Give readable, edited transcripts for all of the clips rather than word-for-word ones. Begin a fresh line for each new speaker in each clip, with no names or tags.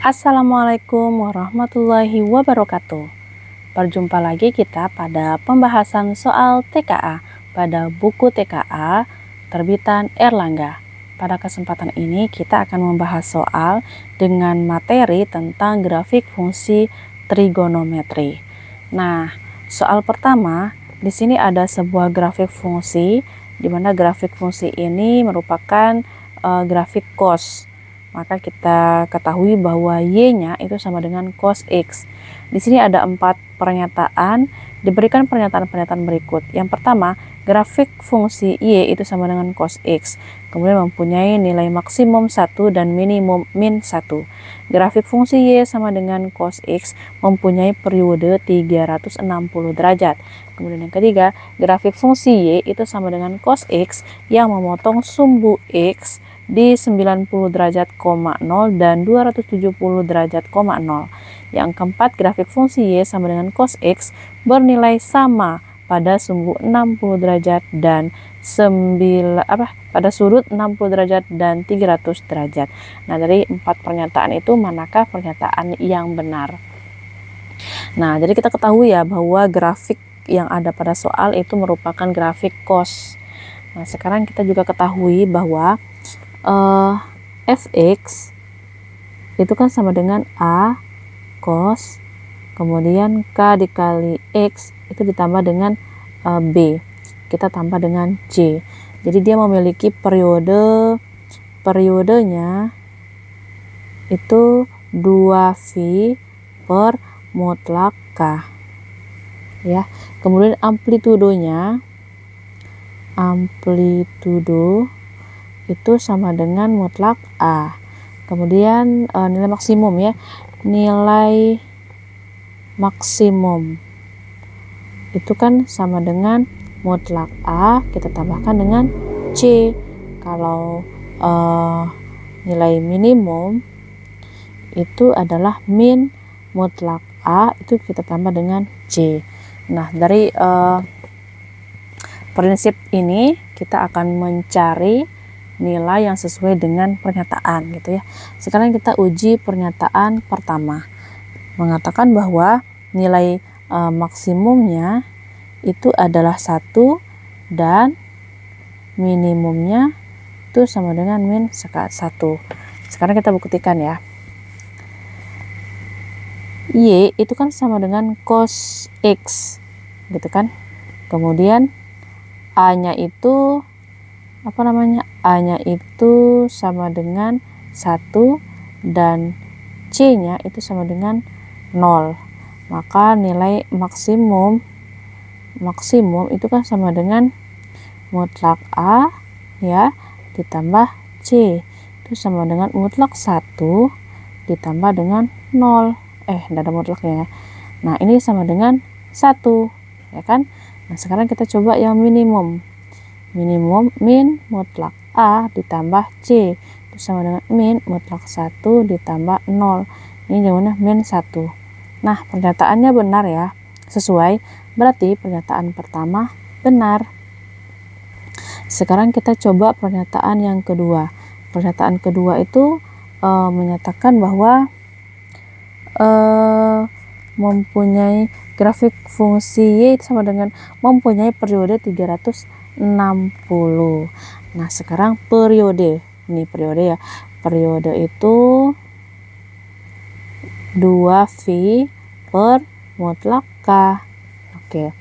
Assalamualaikum warahmatullahi wabarakatuh. Berjumpa lagi kita pada pembahasan soal TKA pada buku TKA terbitan Erlangga. Pada kesempatan ini kita akan membahas soal dengan materi tentang grafik fungsi trigonometri. Nah, soal pertama, di sini ada sebuah grafik fungsi di mana grafik fungsi ini merupakan grafik cos. Maka kita ketahui bahwa Y-nya itu sama dengan cos X. Di sini ada 4 pernyataan, diberikan pernyataan-pernyataan berikut. Yang pertama, grafik fungsi Y itu sama dengan cos X. Kemudian mempunyai nilai maksimum 1 dan minimum min 1. Grafik fungsi Y sama dengan cos X mempunyai periode 360 derajat. Kemudian yang ketiga, grafik fungsi Y itu sama dengan cos X yang memotong sumbu X di 90 derajat, 0 dan 270 derajat, 0. Yang keempat, grafik fungsi Y sama dengan cos X bernilai sama pada sumbu 60 derajat dan pada sudut 60 derajat dan 300 derajat. Nah, dari 4 pernyataan itu manakah pernyataan yang benar? Nah, jadi kita ketahui ya bahwa grafik yang ada pada soal itu merupakan grafik cos. Nah, sekarang kita juga ketahui bahwa fx itu kan sama dengan A cos, kemudian K dikali X itu ditambah dengan B, kita tambah dengan C. Jadi dia memiliki periodenya itu 2V per mutlak K ya. Kemudian amplitudonya itu sama dengan mutlak A. Kemudian nilai maksimum ya. Nilai maksimum itu kan sama dengan mutlak A, kita tambahkan dengan C. Kalau nilai minimum itu adalah min mutlak A, itu kita tambah dengan C. Nah, dari prinsip ini kita akan mencari nilai yang sesuai dengan pernyataan gitu ya. Sekarang kita uji pernyataan pertama. Mengatakan bahwa nilai maksimumnya itu adalah 1 dan minimumnya itu sama dengan min 1. Sekarang kita buktikan ya. Y itu kan sama dengan cos X gitu kan. Kemudian A-nya itu A-nya itu sama dengan 1 dan C-nya itu sama dengan 0. Maka nilai maksimum itu kan sama dengan mutlak A ya ditambah C itu sama dengan mutlak 1 ditambah dengan 0. Tidak ada mutlaknya ya. Nah, ini sama dengan 1 ya kan. Nah, sekarang kita coba yang minimum min mutlak A ditambah C itu sama dengan min mutlak 1 ditambah 0. Ini jawabannya min 1. Nah, pernyataannya benar ya, sesuai, berarti pernyataan pertama benar. Sekarang kita coba pernyataan yang kedua. Pernyataan kedua itu menyatakan bahwa mempunyai grafik fungsi Y itu sama dengan mempunyai periode 360. Nah, sekarang periode. Ini periode ya. Periode itu 2V per mutlak K. Oke.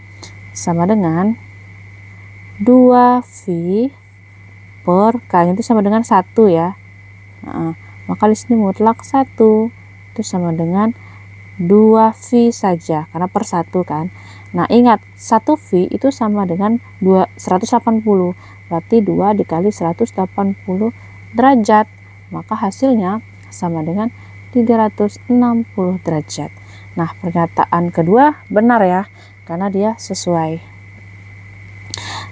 Sama dengan 2V per K itu sama dengan 1 ya. Nah, maka di sini mutlak 1 itu sama dengan 2V saja karena per 1 kan. Nah, ingat 1V itu sama dengan 180. Berarti 2 dikali 180 derajat. Maka hasilnya sama dengan 360 derajat. Nah, pernyataan kedua benar ya karena dia sesuai.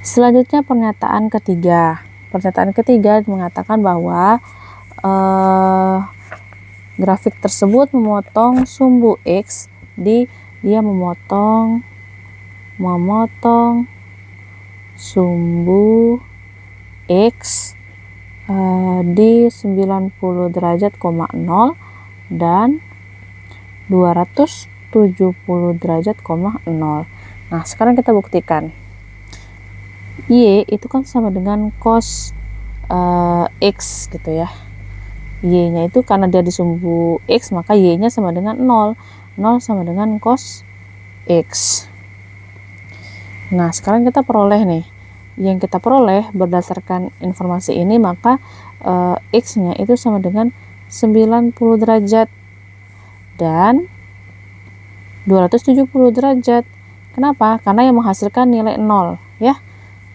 Selanjutnya pernyataan ketiga. Pernyataan ketiga mengatakan bahwa grafik tersebut memotong sumbu X dia memotong sumbu X di 90 derajat, 0 dan 270 derajat, 0. Nah, sekarang kita buktikan. Y itu kan sama dengan cos X gitu ya. Y-nya itu karena dia di sumbu X, maka Y-nya sama dengan 0. 0 sama dengan cos X. Nah, sekarang kita peroleh nih. Yang kita peroleh berdasarkan informasi ini, maka X-nya itu sama dengan 90 derajat dan 270 derajat. Kenapa? Karena yang menghasilkan nilai 0 ya.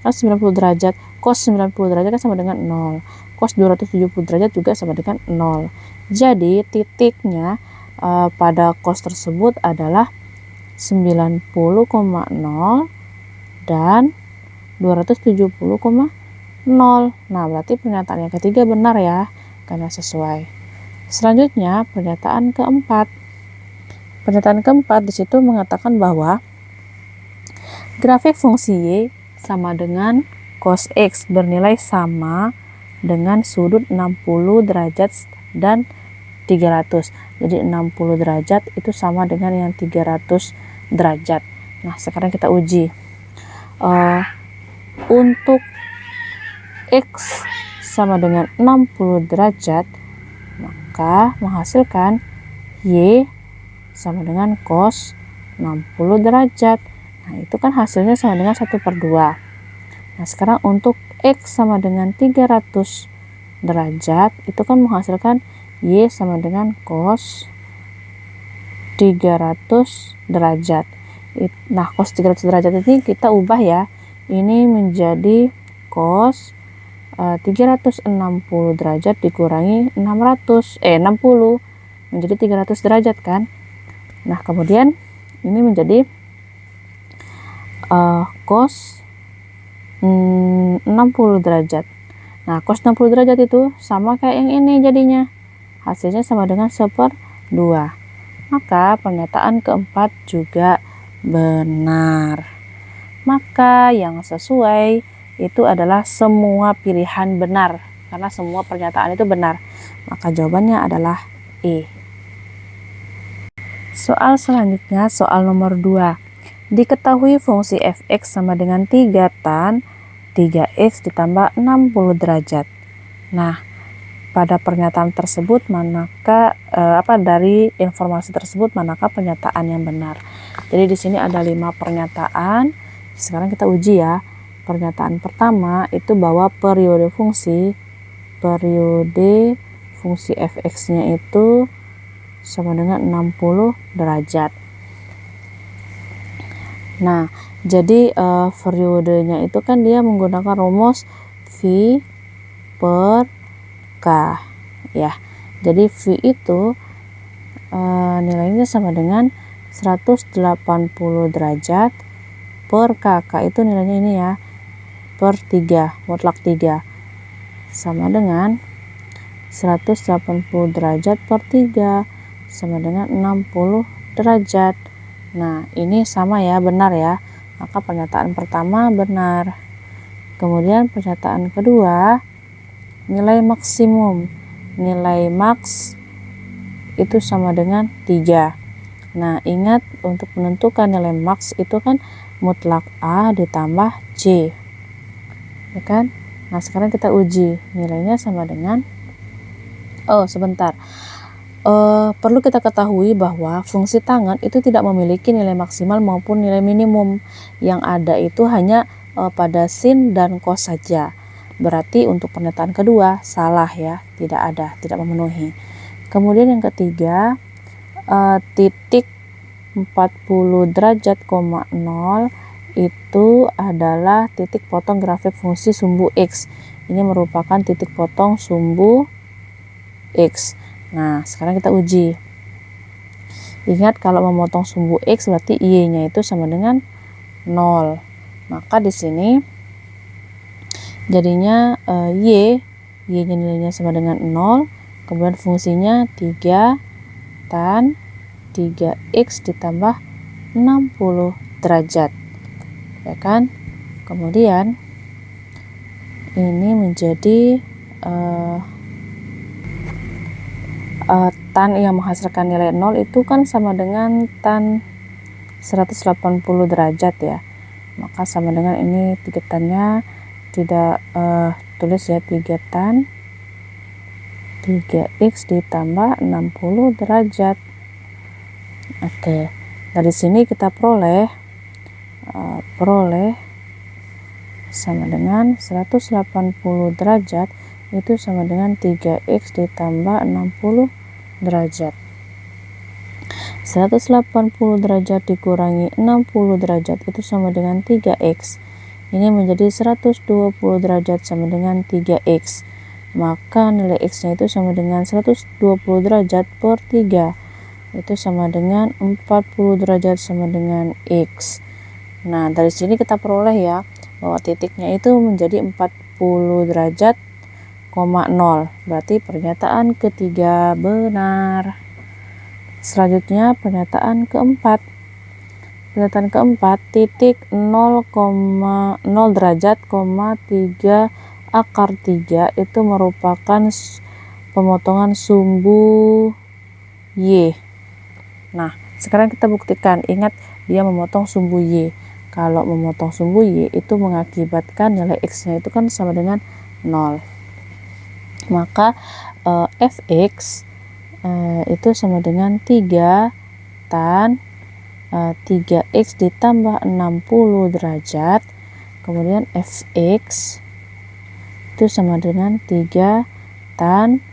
Karena 90 derajat, cos 90 derajat kan sama dengan 0. Cos 270 derajat juga sama dengan 0. Jadi titiknya pada cos tersebut adalah 90,0 dan 270,0. Nah, berarti pernyataan yang ketiga benar ya, karena sesuai. Selanjutnya, pernyataan keempat. Pernyataan keempat di situ mengatakan bahwa grafik fungsi Y sama dengan cos X bernilai sama dengan sudut 60 derajat dan 300. Jadi 60 derajat itu sama dengan yang 300 derajat. Nah, sekarang kita uji. Untuk X sama dengan 60 derajat, maka menghasilkan Y sama dengan cos 60 derajat. Nah, itu kan hasilnya sama dengan 1/2. Nah, sekarang untuk X sama dengan 300 derajat, itu kan menghasilkan Y sama dengan cos 300 derajat. Nah, cos 300 derajat ini kita ubah ya. Ini menjadi cos 360 derajat dikurangi 60 menjadi 300 derajat kan. Nah, kemudian ini menjadi cos 60 derajat. Nah, cos 60 derajat itu sama kayak yang ini jadinya. Hasilnya sama dengan 1/2. Maka pernyataan keempat juga benar. Maka yang sesuai itu adalah semua pilihan benar, karena semua pernyataan itu benar. Maka jawabannya adalah E. Soal selanjutnya, soal nomor 2. Diketahui fungsi fx sama dengan 3 tan 3x ditambah 60 derajat. Nah, pada pernyataan tersebut manakah dari informasi tersebut manakah pernyataan yang benar? Jadi di sini ada 5 pernyataan. Sekarang kita uji ya. Pernyataan pertama itu bahwa periode fungsi fx-nya itu sama dengan 60 derajat. Nah, jadi periodenya itu kan dia menggunakan rumus V per K ya. Jadi V itu nilainya sama dengan 180 derajat per KK, itu nilainya ini ya, per 3, mutlak 3, sama dengan 180 derajat per 3 sama dengan 60 derajat. Nah, ini sama ya, benar ya. Maka pernyataan pertama benar. Kemudian pernyataan kedua, nilai maksimum. Nilai max itu sama dengan 3. Nah, ingat untuk menentukan nilai max itu kan mutlak A ditambah C. Ya kan? Nah, sekarang kita uji. Nilainya sama dengan perlu kita ketahui bahwa fungsi tangen itu tidak memiliki nilai maksimal maupun nilai minimum. Yang ada itu hanya pada sin dan cos saja. Berarti untuk pernyataan kedua salah ya, tidak ada, tidak memenuhi. Kemudian yang ketiga, titik 40 derajat, 0 itu adalah titik potong grafik fungsi sumbu X. Ini merupakan titik potong sumbu X. Nah, sekarang kita uji. Ingat kalau memotong sumbu X berarti Y-nya itu sama dengan 0. Maka di sini jadinya Y-nya nilainya sama dengan 0. Kemudian fungsinya 3 tan 3X ditambah 60 derajat. Ya kan? Kemudian ini menjadi tan yang menghasilkan nilai 0 itu kan sama dengan tan 180 derajat ya. Maka sama dengan ini 3 tannya tidak tulis ya, 3 tan 3x ditambah 60 derajat. Oke, dari sini kita peroleh sama dengan 180 derajat itu sama dengan 3x ditambah 60 derajat. 180 derajat dikurangi 60 derajat itu sama dengan 3x. Ini menjadi 120 derajat sama dengan 3x. Maka nilai x-nya itu sama dengan 120 derajat per 3. Itu sama dengan 40 derajat sama dengan x. Nah, dari sini kita peroleh ya bahwa titiknya itu menjadi 40 derajat, 0. Berarti pernyataan ketiga benar. Selanjutnya pernyataan keempat. Pernyataan keempat, titik 0, 0 derajat, 3 akar 3 itu merupakan pemotongan sumbu Y. Nah, sekarang kita buktikan. Ingat, dia memotong sumbu Y. Kalau memotong sumbu Y itu mengakibatkan nilai X-nya itu kan sama dengan 0. Maka Fx itu sama dengan 3 tan 3x ditambah 60 derajat. Kemudian Fx itu sama dengan 3 tan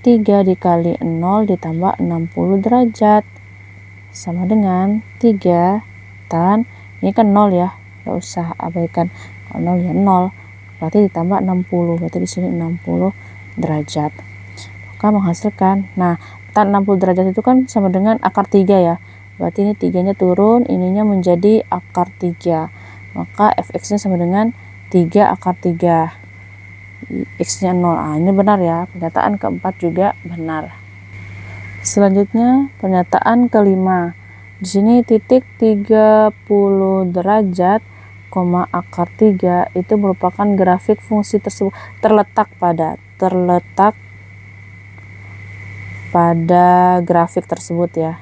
3 dikali 0 ditambah 60 derajat sama dengan 3 tan, ini kan 0 ya, gak usah abaikan, kalau 0 ya 0, berarti ditambah 60, berarti di sini 60 derajat. Maka menghasilkan, nah tan 60 derajat itu kan sama dengan akar 3 ya, berarti ini 3 nya turun, ininya menjadi akar 3, maka Fx nya sama dengan 3 akar 3, x nya 0. Ini benar ya, pernyataan keempat juga benar. Selanjutnya pernyataan kelima. Di sini titik 30 derajat, akar 3 itu merupakan grafik fungsi tersebut terletak pada grafik tersebut ya.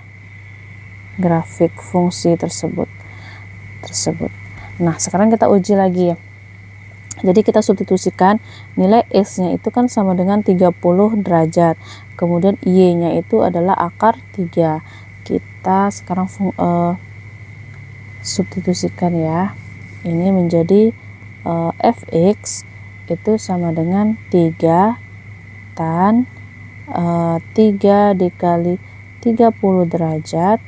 Grafik fungsi tersebut. Nah, sekarang kita uji lagi ya. Jadi kita substitusikan nilai x-nya itu kan sama dengan 30 derajat. Kemudian y-nya itu adalah akar 3. Kita sekarang substitusikan ya. Ini menjadi fx itu sama dengan 3 tan 3 dikali 30 derajat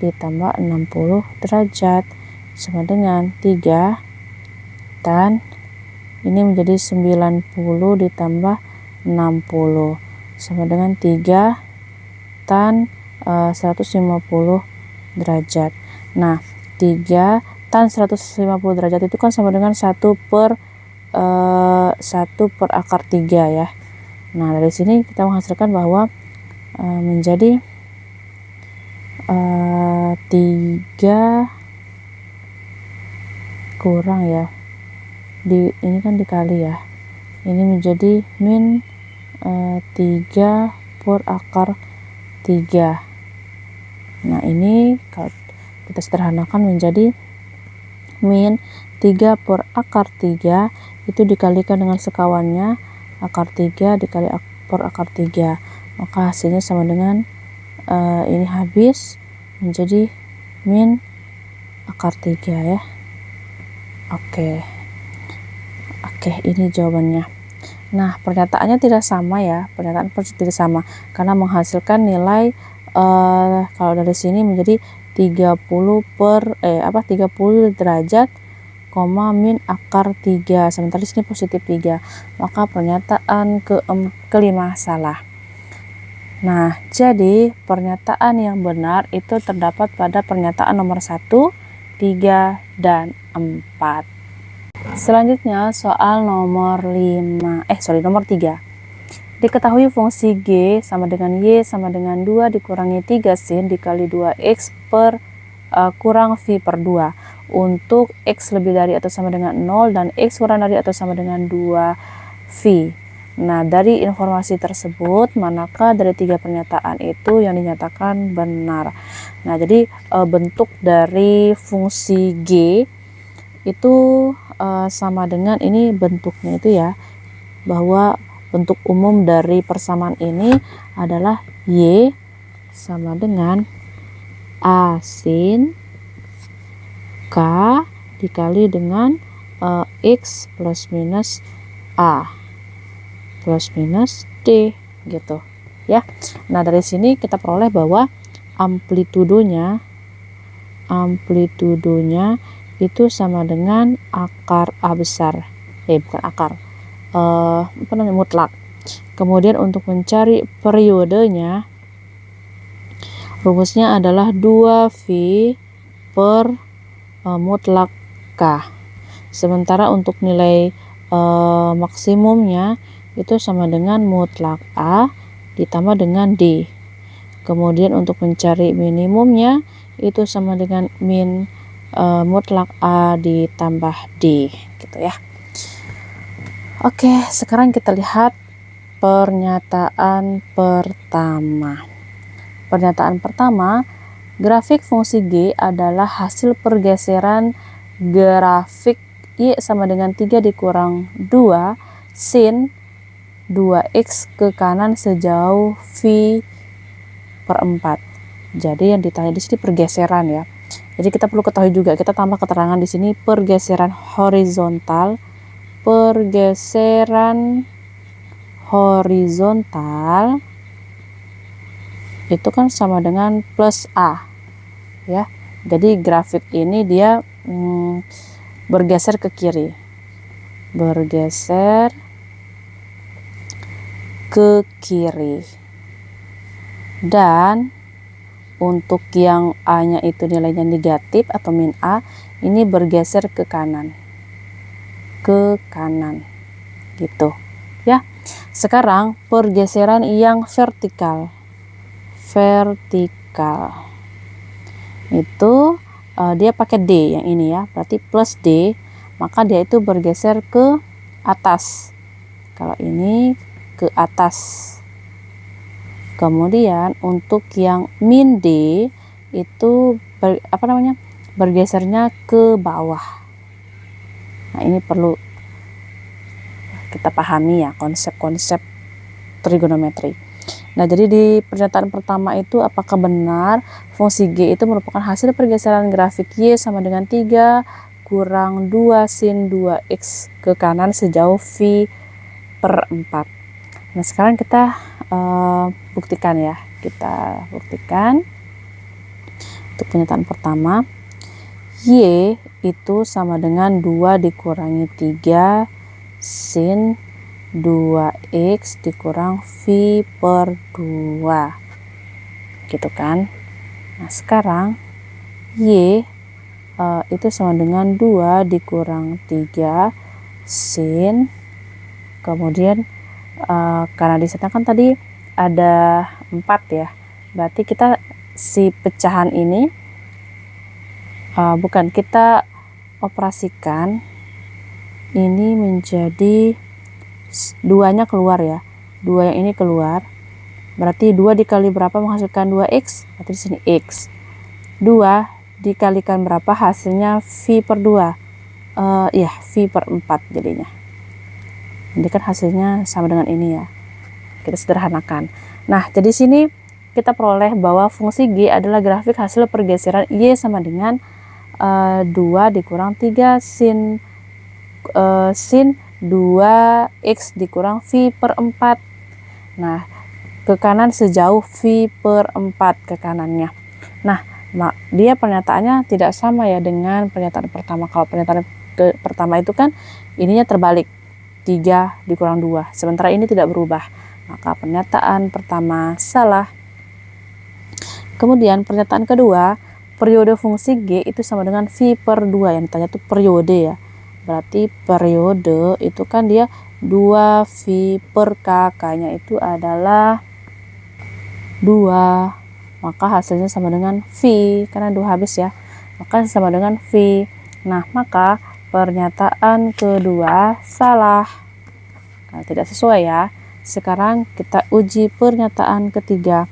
ditambah 60 derajat sama dengan 3 tan ini menjadi 90 ditambah 60 sama dengan 3 tan 150 derajat. Nah, 3 tan 150 derajat itu kan sama dengan 1 per akar 3 ya. Nah, dari sini kita menghasilkan bahwa menjadi 3 kurang ya. Ini kan dikali ya, ini menjadi min 3 per akar 3. Nah, ini kalau kita sederhanakan menjadi min 3 per akar 3 itu dikalikan dengan sekawannya akar 3 dikali per akar 3, maka hasilnya sama dengan ini habis menjadi min akar 3 ya. Oke, ini jawabannya. Nah, pernyataannya tidak sama ya, pernyataan tidak sama karena menghasilkan nilai kalau dari sini menjadi 30 derajat, min akar 3, sementara di sini positif 3. Maka pernyataan kelima salah. Nah, jadi pernyataan yang benar itu terdapat pada pernyataan nomor 1, 3, dan 4. Selanjutnya soal nomor 3. Diketahui fungsi G sama dengan Y sama dengan 2 dikurangi 3 sin dikali 2x per kurang V per 2 untuk x lebih dari atau sama dengan 0 dan x kurang dari atau sama dengan 2V. Nah, dari informasi tersebut, manakah dari 3 pernyataan itu yang dinyatakan benar? Nah, jadi bentuk dari fungsi G itu sama dengan ini bentuknya itu ya, bahwa bentuk umum dari persamaan ini adalah Y sama dengan A sin K dikali dengan X plus minus A plus minus D gitu ya. Nah, dari sini kita peroleh bahwa amplitudonya itu sama dengan akar A besar, bukan akar, mutlak. Kemudian untuk mencari periodenya, rumusnya adalah 2V per mutlak K. Sementara untuk nilai maksimumnya itu sama dengan mutlak A ditambah dengan D. Kemudian untuk mencari minimumnya itu sama dengan min mutlak A ditambah D gitu ya. Oke, sekarang kita lihat pernyataan pertama. Pernyataan pertama, grafik fungsi G adalah hasil pergeseran grafik Y sama dengan 3 dikurang 2 sin 2X ke kanan sejauh V per 4. Jadi yang ditanya di sini pergeseran ya. Jadi kita perlu ketahui juga, kita tambah keterangan di sini pergeseran horizontal. Pergeseran horizontal itu kan sama dengan plus A ya. Jadi grafik ini dia bergeser ke kiri. Bergeser ke kiri. Dan untuk yang A-nya itu nilainya negatif atau min A, ini bergeser ke kanan. Ke kanan. Gitu. Ya. Sekarang pergeseran yang vertikal. Vertikal. Itu dia pakai D yang ini ya. Berarti plus D, maka dia itu bergeser ke atas. Kalau ini ke atas. Kemudian untuk yang min D itu bergesernya ke bawah. Nah, ini perlu kita pahami ya konsep-konsep trigonometri. Nah, jadi di pernyataan pertama itu apakah benar fungsi G itu merupakan hasil pergeseran grafik Y sama dengan 3 kurang 2 sin 2X ke kanan sejauh V per 4. Nah, sekarang kita buktikan ya. Kita buktikan untuk pernyataan pertama. Y itu sama dengan 2 dikurangi 3 sin 2X dikurang V per 2. Gitu kan. Nah, sekarang Y itu sama dengan 2 dikurang 3 sin, kemudian karena di sana kan tadi ada 4 ya, berarti kita si pecahan ini kita operasikan ini menjadi 2-nya keluar ya, 2 yang ini keluar, berarti 2 dikali berapa menghasilkan 2X, berarti di sini X. 2 dikalikan berapa hasilnya V per 2, ya V per 4 jadinya. Ini kan hasilnya sama dengan ini ya. Kita sederhanakan. Nah, jadi sini kita peroleh bahwa fungsi G adalah grafik hasil pergeseran Y sama dengan 2 dikurang 3 sin 2X dikurang V per 4. Nah, ke kanan sejauh V per 4 ke kanannya. Nah, dia pernyataannya tidak sama ya dengan pernyataan pertama. Kalau pernyataan pertama itu kan ininya terbalik. 3 dikurang 2, sementara ini tidak berubah, maka pernyataan pertama salah. Kemudian pernyataan kedua, periode fungsi G itu sama dengan V per 2, yang ditanya itu periode ya, berarti periode itu kan dia 2V per K, K-nya itu adalah 2, maka hasilnya sama dengan V, karena 2 habis ya, maka sama dengan V. Nah, maka pernyataan kedua salah. Kalau tidak sesuai ya. Sekarang kita uji pernyataan ketiga.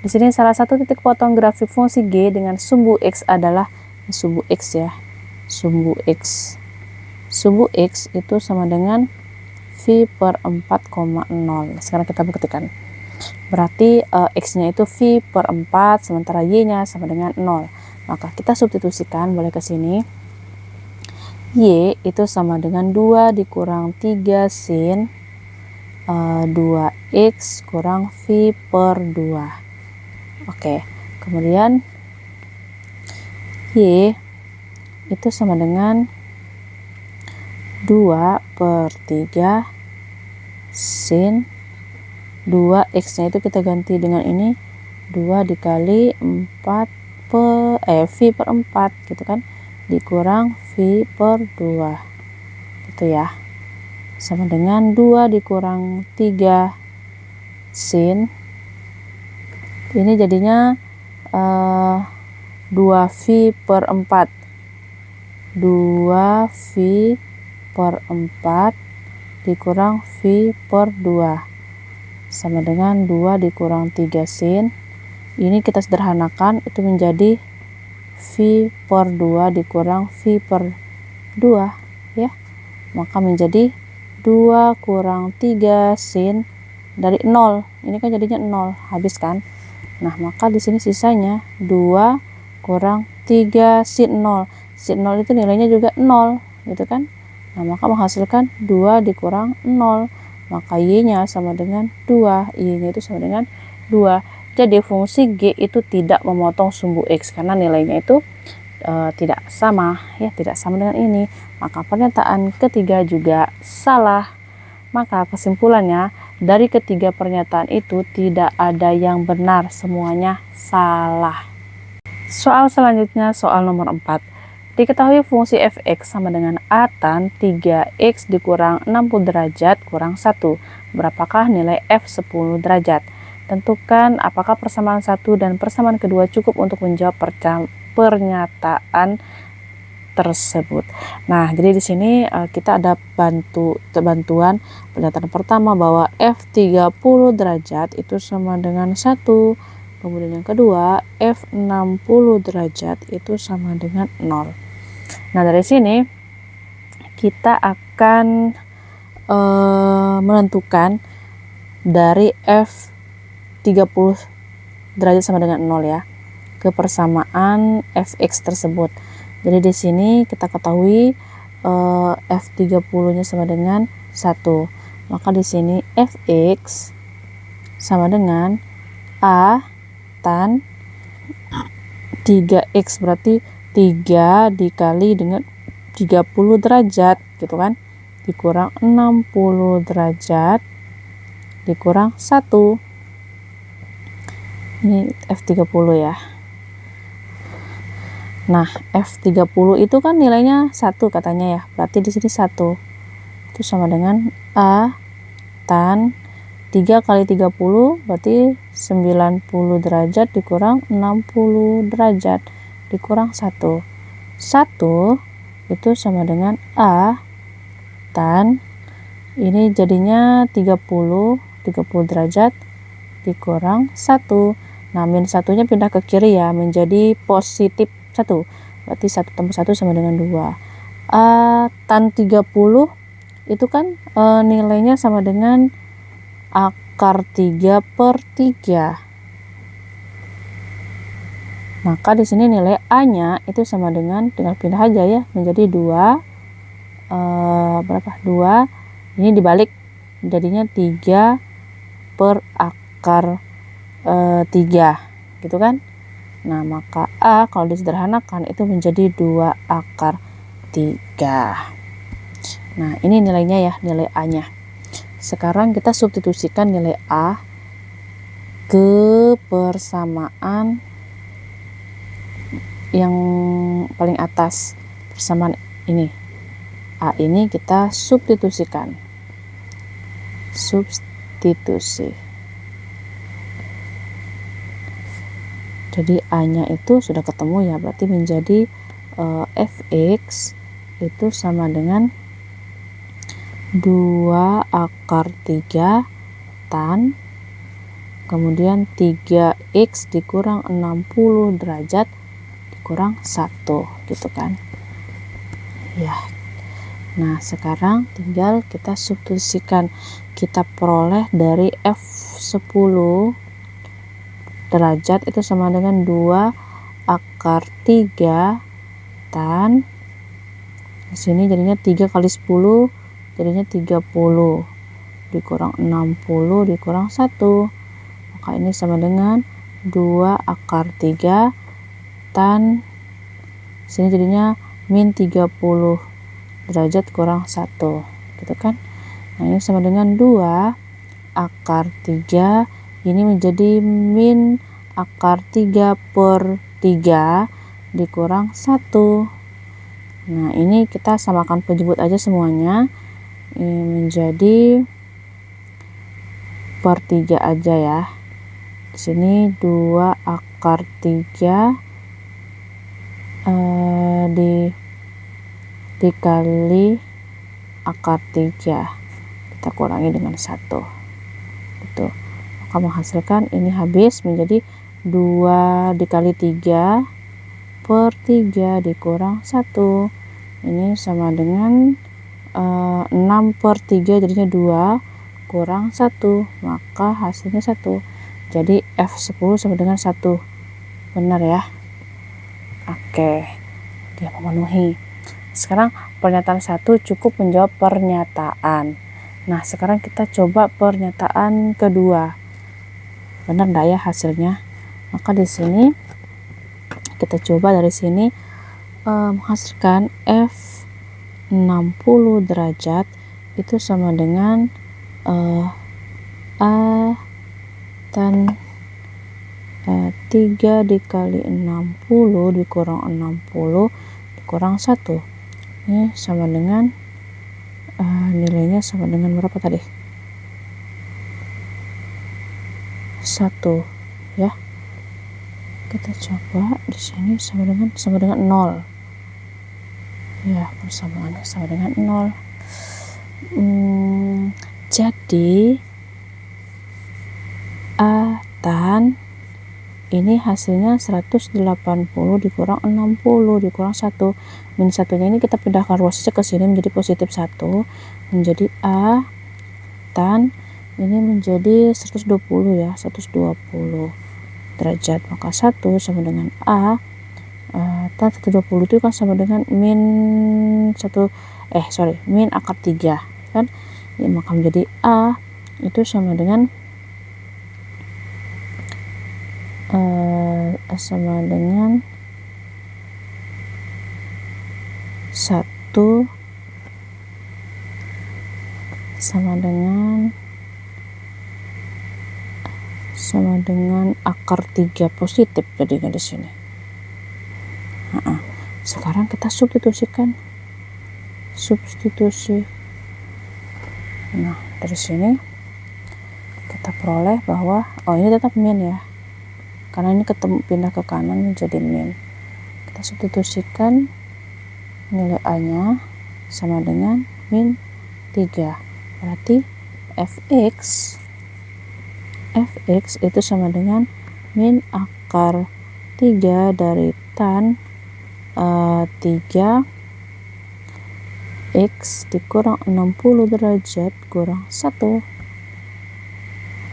Di sini salah satu titik potong grafik fungsi G dengan sumbu X adalah sumbu X ya. Sumbu X. Sumbu X itu sama dengan V per 4,0. Sekarang kita buktikan. Berarti X-nya itu V per 4, sementara Y-nya sama dengan 0. Maka kita substitusikan, boleh ke sini. Y itu sama dengan 2 dikurang 3 sin 2X kurang V per 2. Oke, kemudian Y itu sama dengan 2 per 3 sin 2X nya itu kita ganti dengan ini 2 dikali 4 V per 4 gitu kan, dikurang V per 2 gitu ya, sama dengan 2 dikurang 3 sin, ini jadinya 2V per 4, 2V per 4 dikurang V per 2 sama dengan 2 dikurang 3 sin. Ini kita sederhanakan, itu menjadi V per 2 dikurang V per 2 ya. Maka menjadi 2 kurang 3 sin dari 0. Ini kan jadinya 0, habis kan? Nah, maka di sini sisanya 2 kurang 3 sin 0. Sin 0 itu nilainya juga 0, gitu kan? Nah, maka menghasilkan 2 dikurang 0. Maka Y-nya sama dengan 2. Y-nya itu sama dengan 2. Jadi fungsi G itu tidak memotong sumbu X karena nilainya itu tidak sama ya, tidak sama dengan ini. Maka pernyataan ketiga juga salah. Maka kesimpulannya dari ketiga pernyataan itu tidak ada yang benar, semuanya salah. Soal selanjutnya, soal nomor 4. Diketahui fungsi fx sama dengan a tan 3x dikurang 60 derajat kurang 1. Berapakah nilai f 10 derajat? Tentukan apakah persamaan satu dan persamaan kedua cukup untuk menjawab pernyataan tersebut. Nah, jadi di sini kita ada bantuan pernyataan pertama bahwa f 30 derajat itu sama dengan 1. Kemudian yang kedua, f 60 derajat itu sama dengan 0. Nah, dari sini kita akan menentukan dari f 30 derajat sama dengan 0 ya, ke persamaan fx tersebut. Jadi di sini kita ketahui f 30-nya sama dengan 1. Maka di sini fx sama dengan a tan 3x, berarti 3 dikali dengan 30 derajat gitu kan, dikurang 60 derajat dikurang 1. Ini F30 ya. Nah, F30 itu kan nilainya 1 katanya ya. Berarti di sini 1. Itu sama dengan A tan 3 kali 30 berarti 90 derajat dikurang 60 derajat dikurang 1. 1 itu sama dengan A tan, ini jadinya 30 derajat dikurang 1. Nah, min 1-nya pindah ke kiri ya, menjadi positif 1. Berarti 1 tambah 1 sama dengan 2. A tan 30 itu kan nilainya sama dengan akar 3 per 3. Maka di sini nilai A-nya itu sama dengan, tinggal pindah aja ya, menjadi 2. Berapa? 2. Ini dibalik, jadinya 3 per akar 3 gitu kan. Nah, maka A kalau disederhanakan itu menjadi 2 akar 3. Nah, ini nilainya ya, nilai A-nya. Sekarang kita substitusikan nilai A ke persamaan yang paling atas, persamaan ini. A ini kita substitusikan. Substitusi. Jadi A-nya itu sudah ketemu ya, berarti menjadi fx itu sama dengan 2 akar 3 tan, kemudian 3x dikurang 60 derajat dikurang 1 gitu kan ya. Nah sekarang tinggal kita substitusikan, kita peroleh dari F10 derajat itu sama dengan 2 akar 3 tan, di sini jadinya 3 kali 10 jadinya 30 dikurang 60 dikurang 1, maka ini sama dengan 2 akar 3 tan, sini jadinya min 30 derajat kurang 1 gitu kan. Nah ini sama dengan 2 akar 3, ini menjadi min akar 3 per 3 dikurang 1. Nah ini kita samakan penjemput aja semuanya, ini menjadi per 3 aja ya. Di sini 2 akar 3 dikali akar 3 kita kurangi dengan 1 itu, maka menghasilkan ini habis menjadi 2 dikali 3 per 3 dikurang 1, ini sama dengan 6 per 3 jadinya 2 kurang 1, maka hasilnya 1. Jadi F10 sama dengan 1, benar ya. Oke, dia memenuhi. Sekarang pernyataan 1 cukup menjawab pernyataan. Nah sekarang kita coba pernyataan kedua, benar enggak ya hasilnya. Maka di sini kita coba dari sini menghasilkan F60 derajat itu sama dengan A tan 3 dikali 60 dikurang 60 dikurang 1, ini sama dengan nilainya sama dengan berapa tadi? 1 ya. Kita coba di sini sama dengan 0 ya, persamaannya sama dengan 0. Jadi A tan ini hasilnya 180 dikurang 60 dikurang 1, min 1 nya ini kita pindahkan ruasnya ke sini menjadi positif 1, menjadi A tan ini menjadi 120 ya, 120 derajat, maka 1 sama dengan A tan 120 itu kan sama dengan min akar 3 kan ya, maka menjadi A itu sama dengan 1 sama dengan akar 3 positif jadinya di sini. Sekarang kita substitusi. Nah dari sini kita peroleh bahwa ini tetap min ya, karena ini pindah ke kanan menjadi min. Kita substitusikan nilai A nya sama dengan min 3, berarti Fx itu sama dengan min akar 3 dari tan 3 x dikurang 60 derajat kurang 1.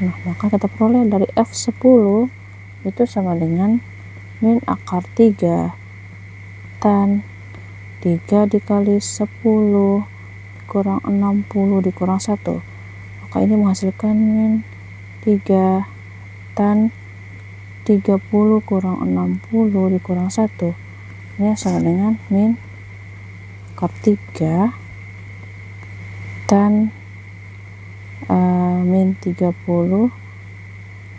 Nah maka kita peroleh dari F10 itu sama dengan min akar 3 tan 3 dikali 10 dikurang 60 dikurang 1, maka ini menghasilkan min 3 tan 30 kurang 60 dikurang 1, ini sama dengan min akar 3 tan min 30,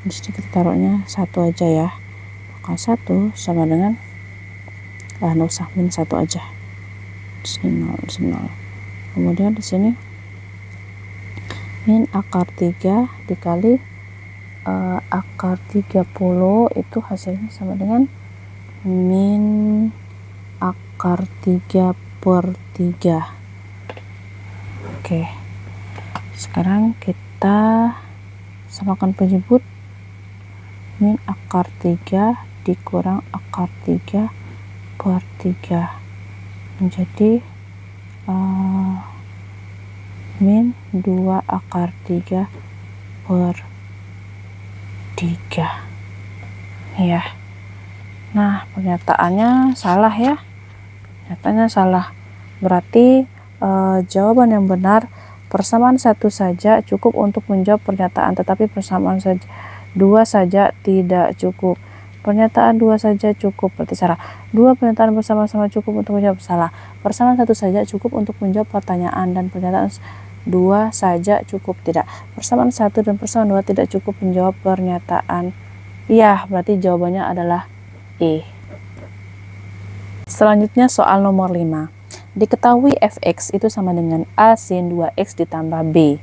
di sini kita taruhnya 1 aja ya, maka 1 sama dengan nggak usah, min 1 aja, di sini 0. Kemudian di sini min akar 3 dikali akar 30 itu hasilnya sama dengan min akar 3 per 3. Oke, Sekarang kita samakan penyebut. Min akar 3 dikurang akar 3 per 3 menjadi min 2 akar 3 per 3 ya. Nah, pernyataannya salah ya. Pernyataannya salah. Berarti jawaban yang benar, persamaan 1 saja cukup untuk menjawab pernyataan, tetapi persamaan 2 saja tidak cukup. Pernyataan 2 saja cukup, berarti salah. 2 pernyataan bersama-sama cukup untuk menjawab, salah. Persamaan 1 saja cukup untuk menjawab pertanyaan, dan pernyataan 2 saja cukup, tidak. Persamaan 1 dan persamaan 2 tidak cukup menjawab pernyataan. Iya, berarti jawabannya adalah E. Selanjutnya soal nomor 5. Diketahui fx itu sama dengan a sin 2x ditambah b.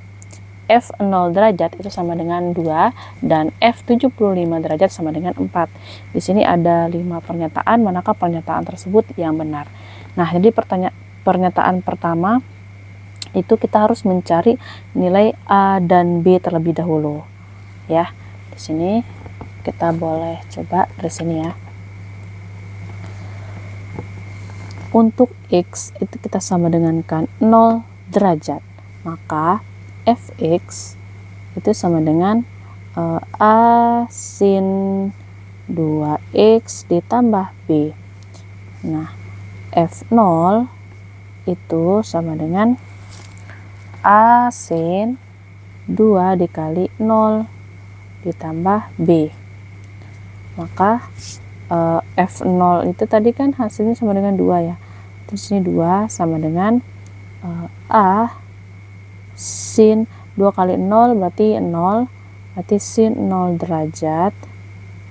F 0 derajat itu sama dengan 2 dan F 75 derajat sama dengan 4. Di sini ada 5 pernyataan, manakah pernyataan tersebut yang benar? Nah, jadi pernyataan pertama itu kita harus mencari nilai A dan B terlebih dahulu. Ya. Di sini kita boleh coba dari sini ya. Untuk X itu kita sama dengankan 0 derajat. Maka fx itu sama dengan a sin 2x ditambah b. Nah, f0 itu sama dengan a sin 2 dikali 0 ditambah b. Maka f0 itu tadi kan hasilnya sama dengan 2 ya. Di sini 2 sama dengan a sin 2 kali 0 berarti 0, berarti sin 0 derajat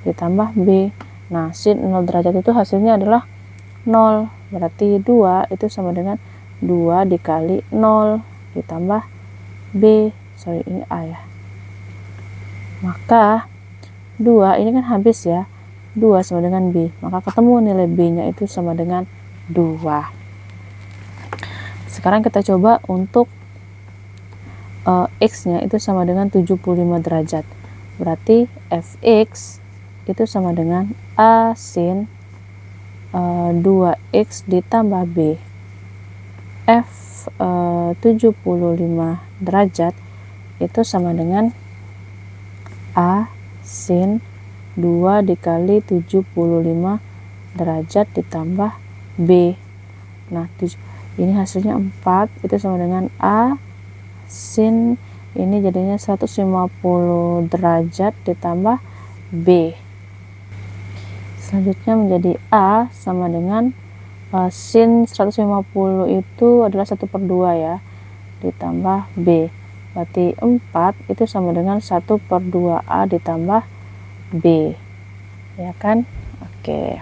ditambah B. Nah, sin 0 derajat itu hasilnya adalah 0, berarti 2 itu sama dengan 2 dikali 0 ditambah B. Sorry, ini A ya. Maka 2 ini kan habis ya, 2 sama dengan B, maka ketemu nilai B nya itu sama dengan 2. Sekarang kita coba untuk X nya itu sama dengan 75 derajat. Berarti Fx itu sama dengan A sin 2x ditambah B. F 75 derajat itu sama dengan A sin 2 dikali 75 derajat ditambah B. Nah, ini hasilnya 4, itu sama dengan A sin ini jadinya 150 derajat ditambah B. Selanjutnya menjadi A sama dengan sin 150 itu adalah 1/2 ya, ditambah B. Berarti 4 itu sama dengan 1/2A ditambah B. Ya kan? Oke.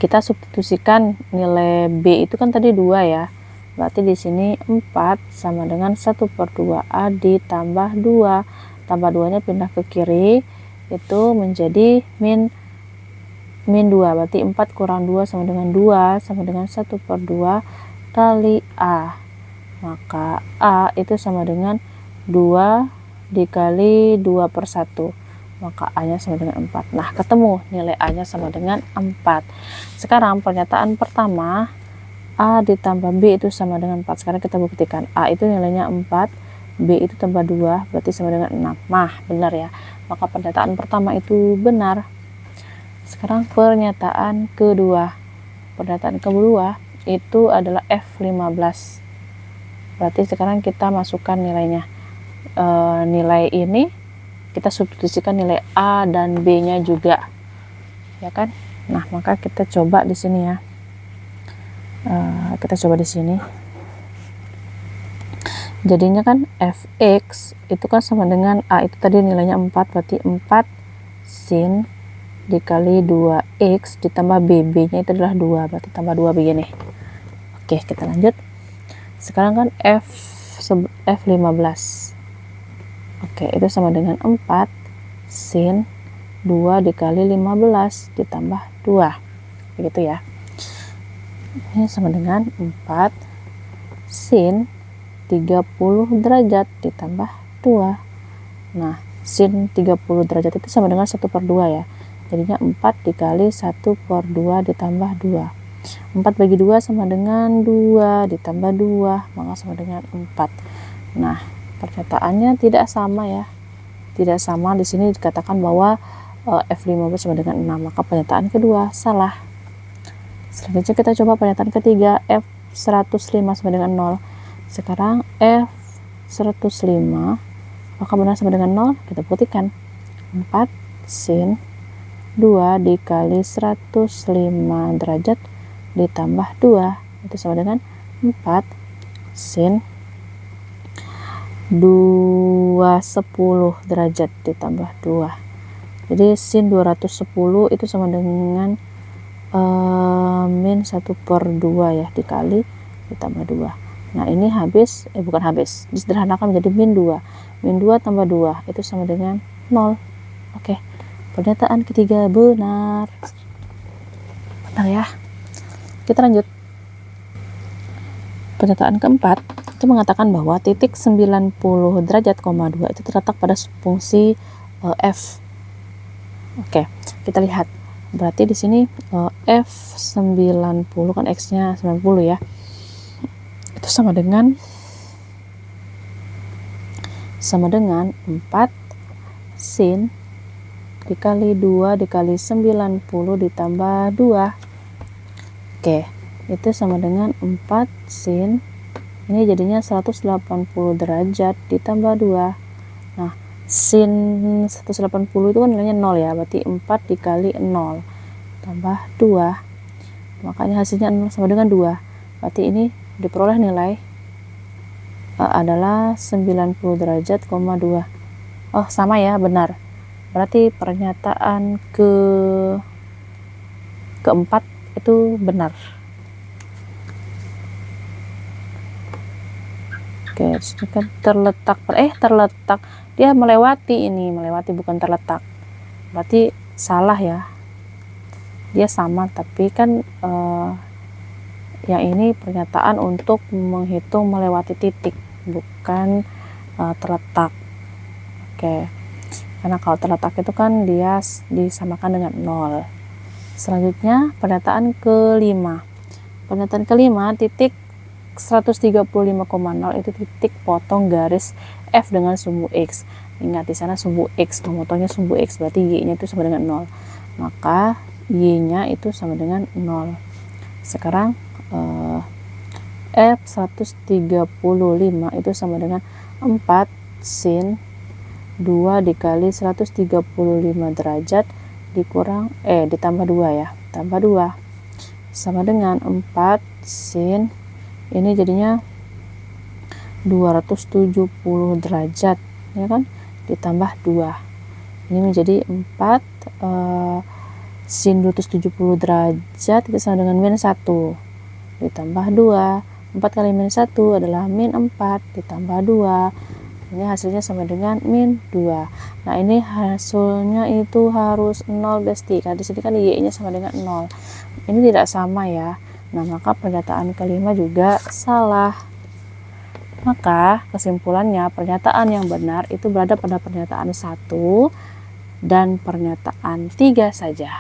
Kita substitusikan nilai B itu kan tadi 2 ya. Berarti di sini 4 sama dengan 1/2A ditambah 2. Tambah 2-nya pindah ke kiri, itu menjadi min 2. Berarti 4 kurang 2 sama dengan 2, sama dengan 1/2 kali A. Maka A itu sama dengan 2 dikali 2/1. Maka A-nya sama dengan 4. Nah, ketemu nilai A-nya sama dengan 4. Sekarang pernyataan pertama, A ditambah B itu sama dengan 4. Sekarang kita buktikan. A itu nilainya 4, B itu tambah 2, berarti sama dengan 6. Nah, benar ya. Maka pernyataan pertama itu benar. Sekarang pernyataan kedua. Pernyataan kedua itu adalah F15. Berarti sekarang kita masukkan nilainya. Nilai ini kita substitusikan nilai A dan B-nya juga. Ya kan? Nah, maka kita coba di sini ya. Kita coba di sini. Jadinya kan fx itu kan sama dengan A itu tadi nilainya 4, berarti 4 sin dikali 2x ditambah B. B-nya itu adalah 2, berarti tambah 2 begini. Oke, kita lanjut. Sekarang kan F15. Oke, itu sama dengan 4 sin 2 dikali 15 ditambah 2. Begitu ya. Ini sama dengan 4 sin derajat ditambah 2. Nah, sin 30 derajat itu sama dengan 1/2 ya. Jadinya 4 dikali 1/2 ditambah 2. 4 bagi 2 sama dengan 2 ditambah 2, maka sama dengan 4. Nah, pernyataannya tidak sama ya. Tidak sama, di sini dikatakan bahwa F15 sama dengan 6, maka pernyataan kedua salah. Selanjutnya kita coba pernyataan ketiga, F105 sama dengan 0. Sekarang F105 apakah benar sama dengan 0? Kita buktikan. 4 sin 2 dikali 105 derajat ditambah 2 itu sama dengan 4 sin 210 derajat ditambah 2. Jadi sin 210 itu sama dengan min 1/2 ya, dikali ditambah 2. Nah, ini bukan habis, disederhanakan menjadi min 2. Min 2 tambah 2 itu sama dengan 0. Oke, pernyataan ketiga benar. Benar ya. Kita lanjut. Pernyataan keempat itu mengatakan bahwa titik 90 derajat, 2 itu terletak pada fungsi f. Oke, kita lihat. Berarti di sini F90 kan X-nya 90 ya. Itu sama dengan 4 sin dikali 2 dikali 90 ditambah 2. Oke, itu sama dengan 4 sin, ini jadinya 180 derajat ditambah 2. Nah, sin 180 itu kan nilainya 0 ya, berarti 4 dikali 0 tambah 2, makanya hasilnya 0 sama dengan 2. Berarti ini diperoleh nilai adalah 90 derajat, 2. Oh, sama ya, benar. Berarti pernyataan keempat itu benar. Oke, ini kan terletak, dia melewati bukan terletak, berarti salah ya, dia sama, tapi kan yang ini pernyataan untuk menghitung melewati titik, bukan terletak. Oke, karena kalau terletak itu kan dia disamakan dengan 0. Selanjutnya pernyataan kelima. Pernyataan kelima, titik 135,0 itu titik potong garis F dengan sumbu X. Ingat di sana sumbu X, memotongnya sumbu X, berarti Y-nya itu sama dengan 0. Maka Y-nya itu sama dengan 0. Sekarang F135 itu sama dengan 4 sin 2 dikali 135 derajat ditambah 2 ya, tambah 2 sama dengan 4 sin, ini jadinya 270 derajat ya kan, ditambah 2, ini menjadi 4 sin 270 derajat itu sama dengan min 1 ditambah 2. 4 kali min 1 adalah min 4 ditambah 2. Ini hasilnya sama dengan min 2. Nah, ini hasilnya itu harus 0 besti. Karena di sini kan Y-nya sama dengan 0. Ini tidak sama ya. Nah, maka pernyataan kelima juga salah. Maka kesimpulannya pernyataan yang benar itu berada pada pernyataan 1 dan pernyataan 3 saja.